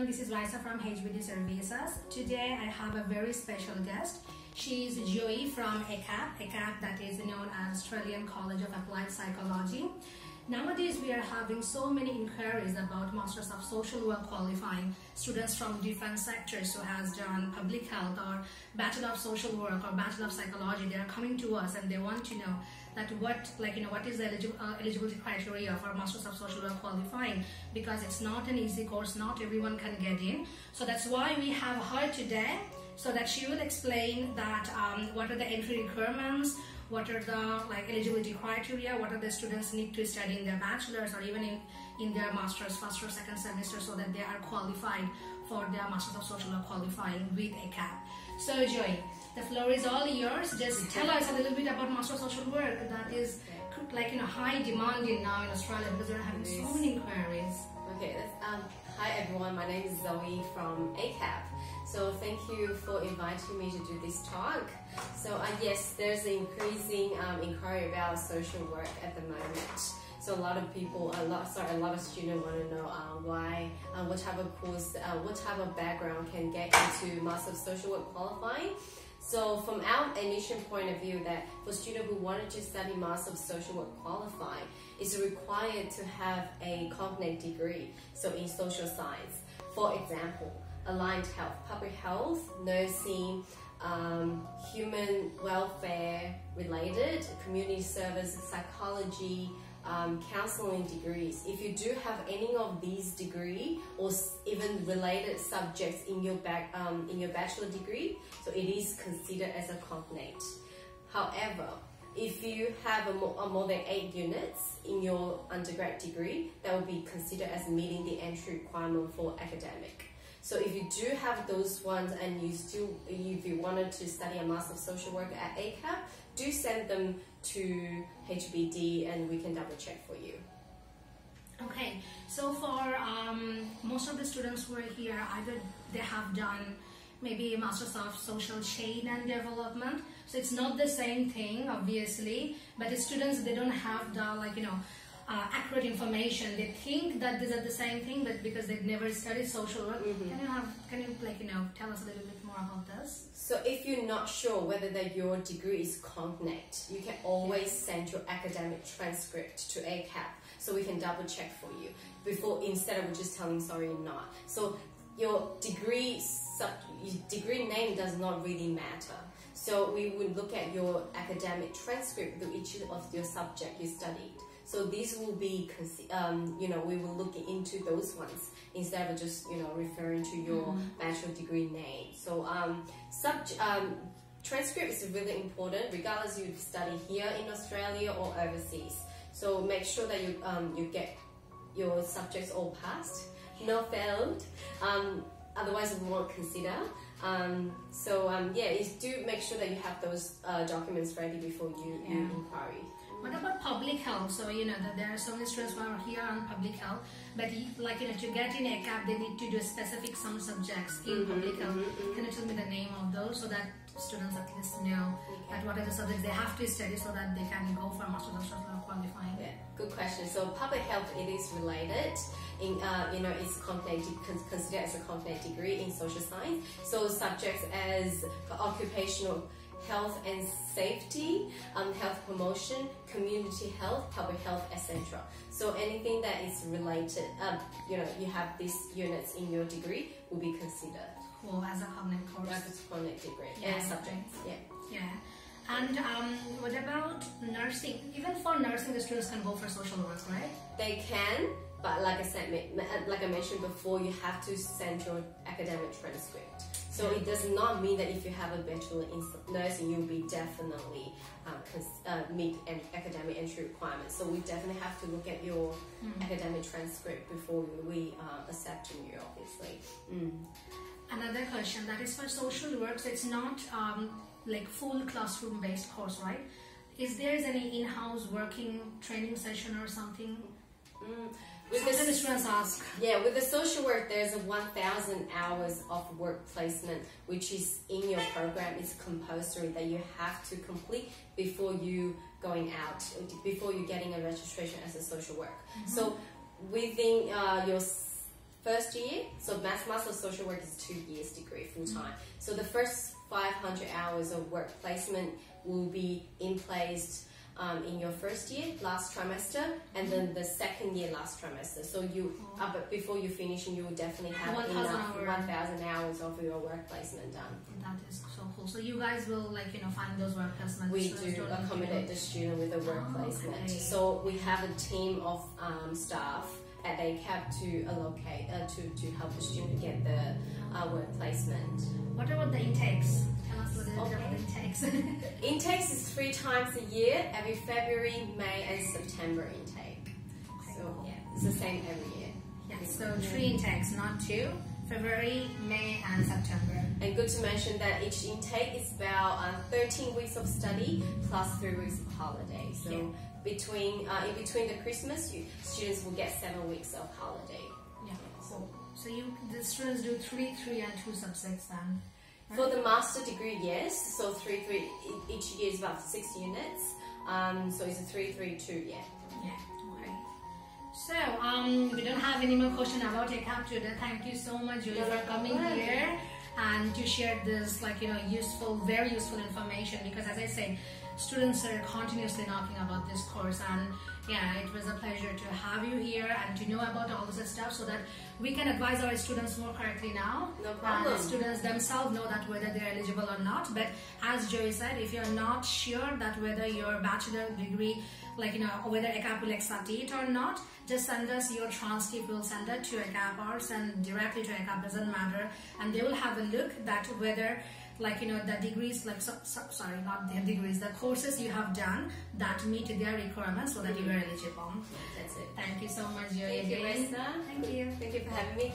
everyone, this is Raisa from HBD Services. Today I have a very special guest. She is Joey from ACAP. ACAP, that is known as Australian College of Applied Psychology. Nowadays we are having so many inquiries about Masters of Social Work qualifying students from different sectors who has done public health or Bachelor of Social Work or Bachelor of Psychology. They are coming to us and they want to know that what is the eligibility criteria for Masters of Social Work qualifying, because it's not an easy course, not everyone can get in. So that's why we have her today, so that she will explain that what are the entry requirements, what are the eligibility criteria, what are the students need to study in their bachelor's or even in their master's first or second semester, so that they are qualified for their Masters of Social Work qualifying with ACAP. So Joy, the floor is all yours. Just tell us a little bit about Masters of Social Work that is high demand now in Australia, because we're having so many inquiries. Okay, hi everyone, my name is Zoe from ACAP. So thank you for inviting me to do this talk. So yes, there's an increasing inquiry about social work at the moment. So a lot of people, a lot of students want to know what type of course, what type of background can get into Master of Social Work qualifying. So from our initial point of view, that for students who wanted to study Master of Social Work qualifying, it's required to have a cognate degree, so in social science. For example, aligned health, public health, nursing, human welfare related, community service, psychology, counseling degrees. If you do have any of these degrees or even related subjects in your bachelor degree, so it is considered as a cognate. However, if you have more than 8 units in your undergrad degree, that will be considered as meeting the entry requirement for academic. So if you do have those ones and if you wanted to study a Master of Social Work at ACAP, do send them to HBD and we can double check for you. Okay, so for most of the students who are here, either they have done maybe a Masters of Social Change and Development, so it's not the same thing obviously, but the students, they don't have the accurate information. They think that these are the same thing, but because they've never studied social work. Can you tell us a little bit more about this? So if you're not sure whether that your degree is cognate, you can always send your academic transcript to ACAP, so we can double check for you instead of just telling sorry you're not. So your degree name does not really matter. So we would look at your academic transcript with each of your subject you studied. So these will be, we will look into those ones instead of just, referring to your bachelor degree name. So transcript is really important, regardless you study here in Australia or overseas. So make sure that you get your subjects all passed, no failed. Otherwise we won't consider. Do make sure that you have those documents ready before you inquiry. What about public health? So that there are so many students who are here on public health, but to get in ACAP, they need to do specific some subjects in public health. Can you tell me the name of those, so that students at least know that what are the subjects they have to study, so that they can go for Master of Social Work qualifying? Yeah, good question. So public health, it is related. It's considered as a cognate degree in social science. So subjects as occupational health and safety, health promotion, community health, public health, etc. So anything that is related, you have these units in your degree will be considered. Cool, as a cognate course. As a cognate degree, and subjects. Yeah. And what about nursing? Even for nursing, the students can go for social work, right? They can, but like I said, like I mentioned before, you have to send your academic transcript. So it does not mean that if you have a bachelor in nursing, you'll be definitely meet an academic entry requirement. So we definitely have to look at your academic transcript before we accept you, obviously. Another question, that is for social work, so it's not full classroom based course, right? Is there any in-house working training session or something? With the students ask. Yeah, with the social work, there's 1,000 hours of work placement, which is in your program. It's compulsory that you have to complete before you going out, before you getting a registration as a social work. So within your first year, so Master of Social Work is 2 years degree full-time. So the first 500 hours of work placement will be in place in your first year, last trimester, and then the second year, last trimester. So you, but before you finish, you will definitely have 1,000 hours of your work placement done. That is so cool. So you guys will find those work placements. We do accommodate the student with a work placement. Okay. So we have a team of staff at ACAP to allocate to help the student get the work placement. What about the intakes? Tell us what the intakes. Intakes is 3 times a year, every February, May, and September intake. Okay. So yeah, it's the same every year. Yes. So 3 intakes, not 2. February, May, and September. And good to mention that each intake is about 13 weeks of study plus 3 weeks of holiday. So in between the Christmas, students will get 7 weeks of holiday. Yeah. Cool. So the students do 3, 3, and 2 subjects then. Right? For the master degree, yes. So 3, 3 each year is about 6 units. So it's a 3, 3, 2. Yeah. Yeah. So, we don't have any more questions about ACAP today. Thank you so much, Julie, for coming here and to share this, useful, very useful information. Because as I said, students are continuously knocking about this course, and yeah, it was a pleasure to have you here and to know about all this stuff so that we can advise our students more correctly now. No problem. And students themselves know that whether they're eligible or not. But as Joey said, if you're not sure that whether your bachelor degree, whether ACAP will accept it or not, just send us your transcript. We'll send it to ACAP or send directly to ACAP, doesn't matter, and they will have a look that whether the degrees, sorry, not the degrees, the courses you have done that meet their requirements so that you are eligible. That's it. Thank you so much, Joey. Thank you, Raisa. Thank you. Thank you for having me.